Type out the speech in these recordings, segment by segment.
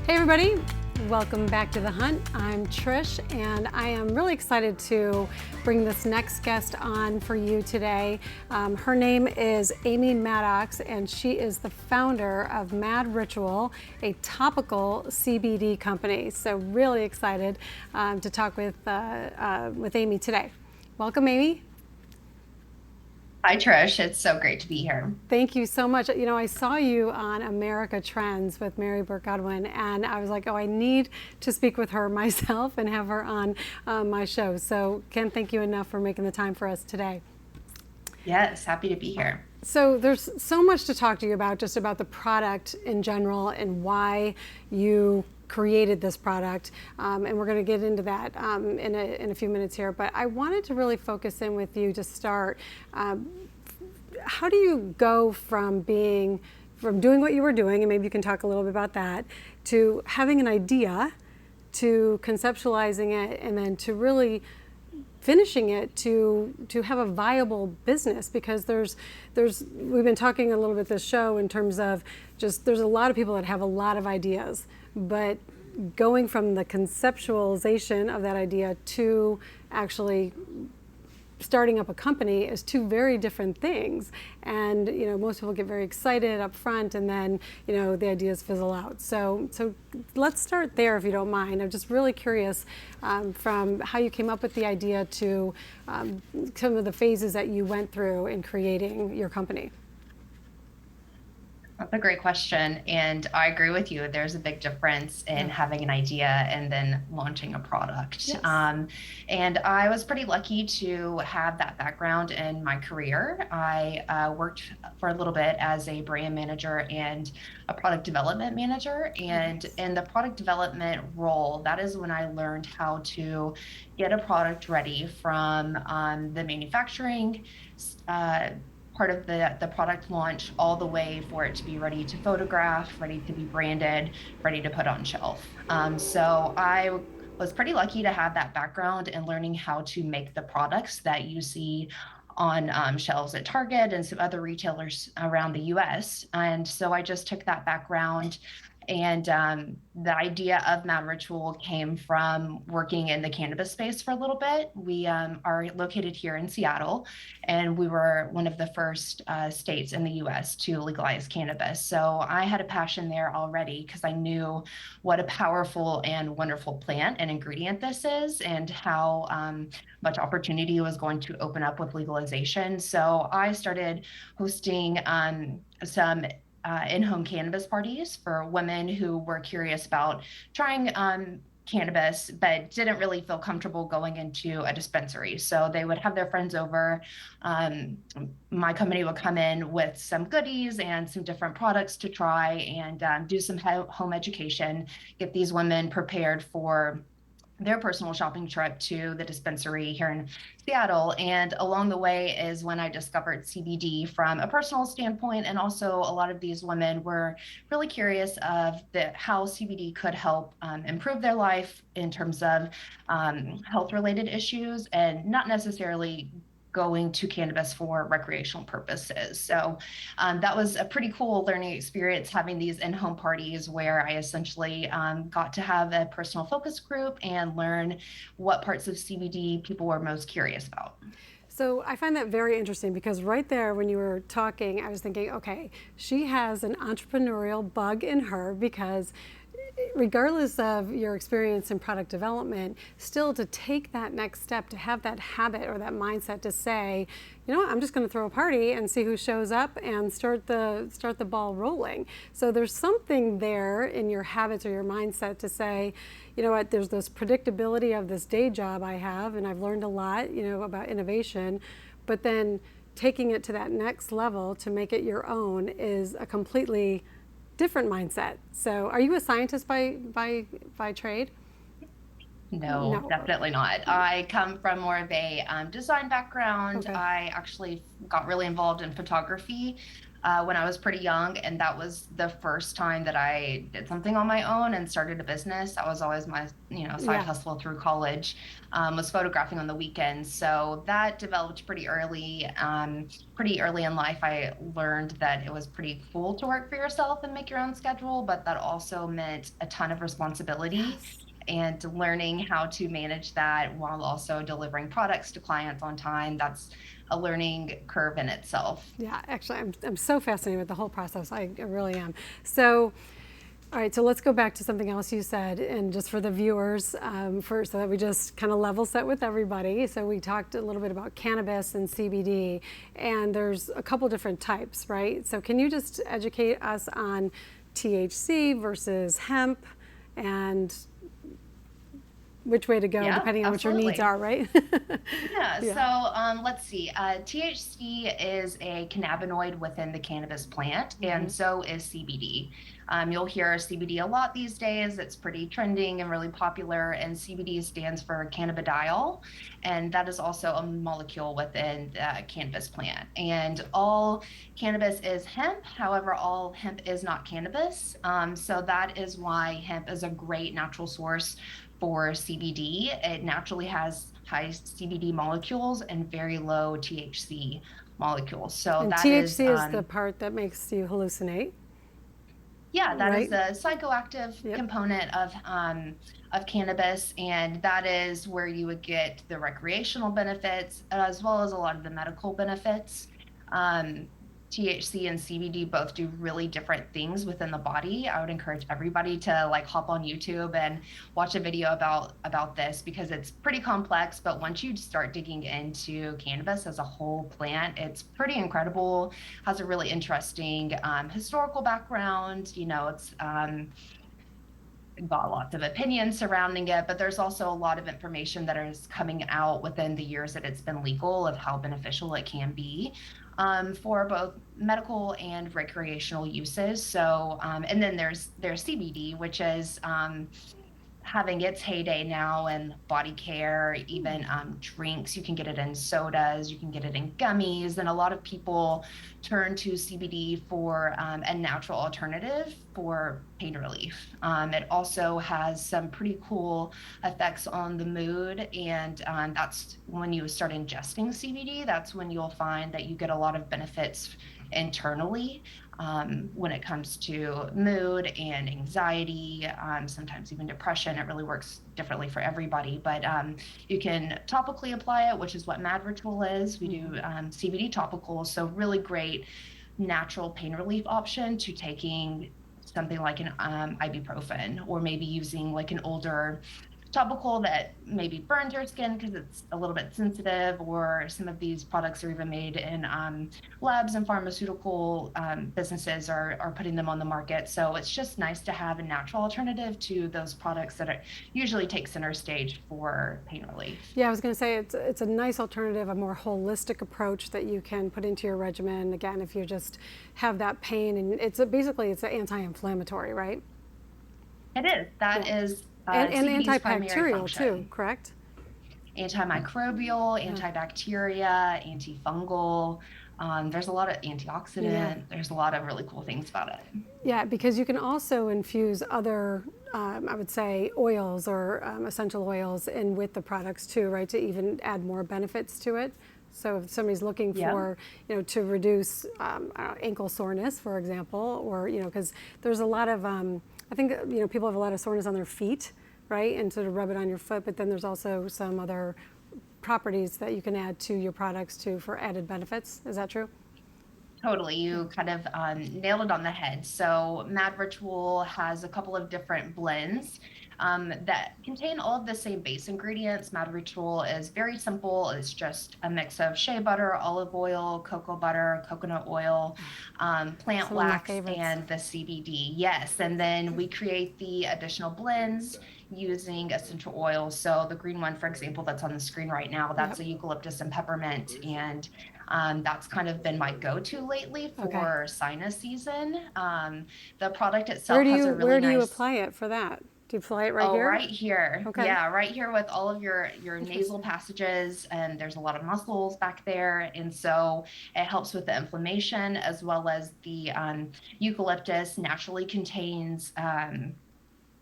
Hey everybody, welcome back to The Hunt. I'm Trish and I am really excited to bring this next guest on for you today. Her name is Amy Maddocks and she is the founder of Mad Ritual, a topical CBD company. So really excited to talk with Amy today. Welcome, Amy. Hi, Trish. It's so great to be here. Thank you so much. You know, I saw you on America Trends with Mary Burke Godwin, and I was like, oh, I need to speak with her myself and have her on my show. So can't thank you enough for making the time for us today. Yes, happy to be here. So there's so much to talk to you about, just about the product in general and why you created this product, and we're going to get into that in a few minutes here. But I wanted to really focus in with you to start. How do you go from doing what you were doing, and maybe you can talk a little bit about that, to having an idea, to conceptualizing it, and then to really finishing it to have a viable business? Because we've been talking a little bit this show in terms of just there's a lot of people that have a lot of ideas, but going from the conceptualization of that idea to actually starting up a company is two very different things. And you know, most people get very excited up front and then, you know, the ideas fizzle out. So let's start there if you don't mind. I'm just really curious from how you came up with the idea to some of the phases that you went through in creating your company. That's a great question. And I agree with you. There's a big difference in having an idea and then launching a product. Yes. And I was pretty lucky to have that background in my career. I worked for a little bit as a brand manager and a product development manager. And in the product development role, that is when I learned how to get a product ready from the manufacturing part of the product launch all the way for it to be ready to photograph, ready to be branded, ready to put on shelf. So I was pretty lucky to have that background in learning how to make the products that you see on shelves at Target and some other retailers around the US. And so I just took that background. And the idea of Mad Ritual came from working in the cannabis space for a little bit. We are located here in Seattle, and we were one of the first states in the US to legalize cannabis. So I had a passion there already because I knew what a powerful and wonderful plant and ingredient this is and how much opportunity was going to open up with legalization. So I started hosting some in-home cannabis parties for women who were curious about trying cannabis, but didn't really feel comfortable going into a dispensary. So they would have their friends over. My company would come in with some goodies and some different products to try and do some home education, get these women prepared for their personal shopping trip to the dispensary here in Seattle. And along the way is when I discovered CBD from a personal standpoint. And also a lot of these women were really curious of how CBD could help improve their life in terms of health related issues and not necessarily going to cannabis for recreational purposes. So that was a pretty cool learning experience, having these in-home parties where I essentially got to have a personal focus group and learn what parts of CBD people were most curious about. So I find that very interesting because right there when you were talking, I was thinking, okay, she has an entrepreneurial bug in her because regardless of your experience in product development, still to take that next step, to have that habit or that mindset to say, you know what, I'm just going to throw a party and see who shows up and start the ball rolling. So there's something there in your habits or your mindset to say, you know what, there's this predictability of this day job I have, and I've learned a lot, you know, about innovation, but then taking it to that next level to make it your own is a completely different mindset. So are you a scientist by trade? No, No. definitely not. I come from more of a design background. Okay. I actually got really involved in photography when I was pretty young, and that was the first time that I did something on my own and started a business. That was always my, side Yeah. hustle through college, was photographing on the weekends. So that developed pretty early. Pretty early in life, I learned that it was pretty cool to work for yourself and make your own schedule, but that also meant a ton of responsibility Yes. and learning how to manage that while also delivering products to clients on time. That's a learning curve in itself. Yeah, actually, I'm so fascinated with the whole process. I really am. So, all right, so let's go back to something else you said, and just for the viewers, first, so that we just kind of level set with everybody. So we talked a little bit about cannabis and CBD, and there's a couple different types, right? So can you just educate us on THC versus hemp, and which way to go, Yeah, depending on what your needs absolutely. are, right? Yeah, Yeah. so let's see. THC is a cannabinoid within the cannabis plant, and so is CBD. You'll hear CBD a lot these days. It's pretty trending and really popular, and CBD stands for cannabidiol, and that is also a molecule within the cannabis plant. And all cannabis is hemp, however, all hemp is not cannabis. So that is why hemp is a great natural source for CBD. It naturally has high CBD molecules and very low THC molecules. So And that is, THC is the part that makes you hallucinate, yeah, that is right? the psychoactive Yep. component of cannabis, and that is where you would get the recreational benefits as well as a lot of the medical benefits. Um, THC and CBD both do really different things within the body. I would encourage everybody to like hop on YouTube and watch a video about this because it's pretty complex. But once you start digging into cannabis as a whole plant, it's pretty incredible. Has a really interesting historical background. It's got lots of opinions surrounding it, but there's also a lot of information that is coming out within the years that it's been legal of how beneficial it can be for both medical and recreational uses. So, and then there's CBD, which is having its heyday now in body care, even drinks. You can get it in sodas, you can get it in gummies, and a lot of people turn to CBD for a natural alternative for pain relief. It also has some pretty cool effects on the mood, and that's when you start ingesting CBD, that's when you'll find that you get a lot of benefits internally when it comes to mood and anxiety, sometimes even depression. It really works differently for everybody, but you can topically apply it, which is what Mad Ritual is. We do CBD topicals, so really great natural pain relief option to taking something like an ibuprofen, or maybe using like an older topical that maybe burns your skin because it's a little bit sensitive, or some of these products are even made in labs, and pharmaceutical businesses are putting them on the market. So it's just nice to have a natural alternative to those products that usually take center stage for pain relief. Yeah, I was going to say it's a nice alternative, a more holistic approach that you can put into your regimen. Again, if you just have that pain, and basically it's an anti-inflammatory, right? It is. That Yeah, is and CBD's primary antibacterial too, function. correct? Antimicrobial, Yeah. antibacteria, antifungal. There's a lot of Yeah. antioxidant. There's a lot of really cool things about it. Yeah, because you can also infuse other, I would say, oils or essential oils in with the products too, right? To even add more benefits to it. So if somebody's looking Yeah. for, to reduce ankle soreness, for example, or because there's a lot of, I think people have a lot of soreness on their feet, right? And sort of rub it on your foot. But then there's also some other properties that you can add to your products too for added benefits. Is that true? Totally. Yeah. You kind of nailed it on the head. So, Mad Ritual has a couple of different blends that contain all of the same base ingredients. Mad Ritual is very simple. It's just a mix of shea butter, olive oil, cocoa butter, coconut oil, plant Some of my wax, favorites. and the CBD. Yes. And then we create the additional blends using essential oils. So, the green one, for example, that's on the screen right now, Yep. that's a eucalyptus and peppermint. And that's kind of been my go-to lately Okay. for sinus season. The product Where itself do has you a really where do you nice apply it for that? Do you apply it right Oh, here? right here. Okay. Yeah, right here with all of your nasal passages, and there's a lot of muscles back there. And so it helps with the inflammation, as well as the eucalyptus naturally contains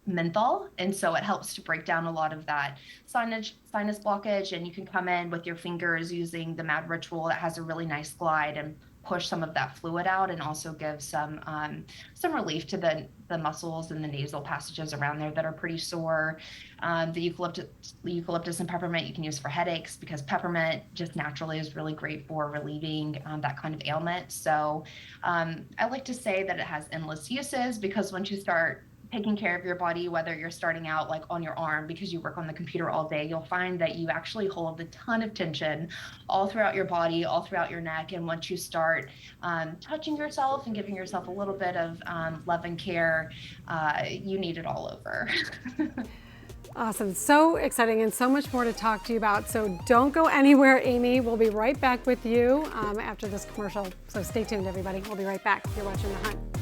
menthol, and so it helps to break down a lot of that sinus blockage. And you can come in with your fingers using the Mad Ritual that has a really nice glide and push some of that fluid out, and also give some relief to the muscles and the nasal passages around there that are pretty sore. The eucalyptus and peppermint you can use for headaches, because peppermint just naturally is really great for relieving that kind of ailment. So I like to say that it has endless uses, because once you start taking care of your body, whether you're starting out like on your arm because you work on the computer all day, you'll find that you actually hold a ton of tension all throughout your body, all throughout your neck. And once you start touching yourself and giving yourself a little bit of love and care, you need it all over. Awesome. So exciting, and so much more to talk to you about. So don't go anywhere, Amy. We'll be right back with you after this commercial. So stay tuned, everybody. We'll be right back. You're watching The Hunt.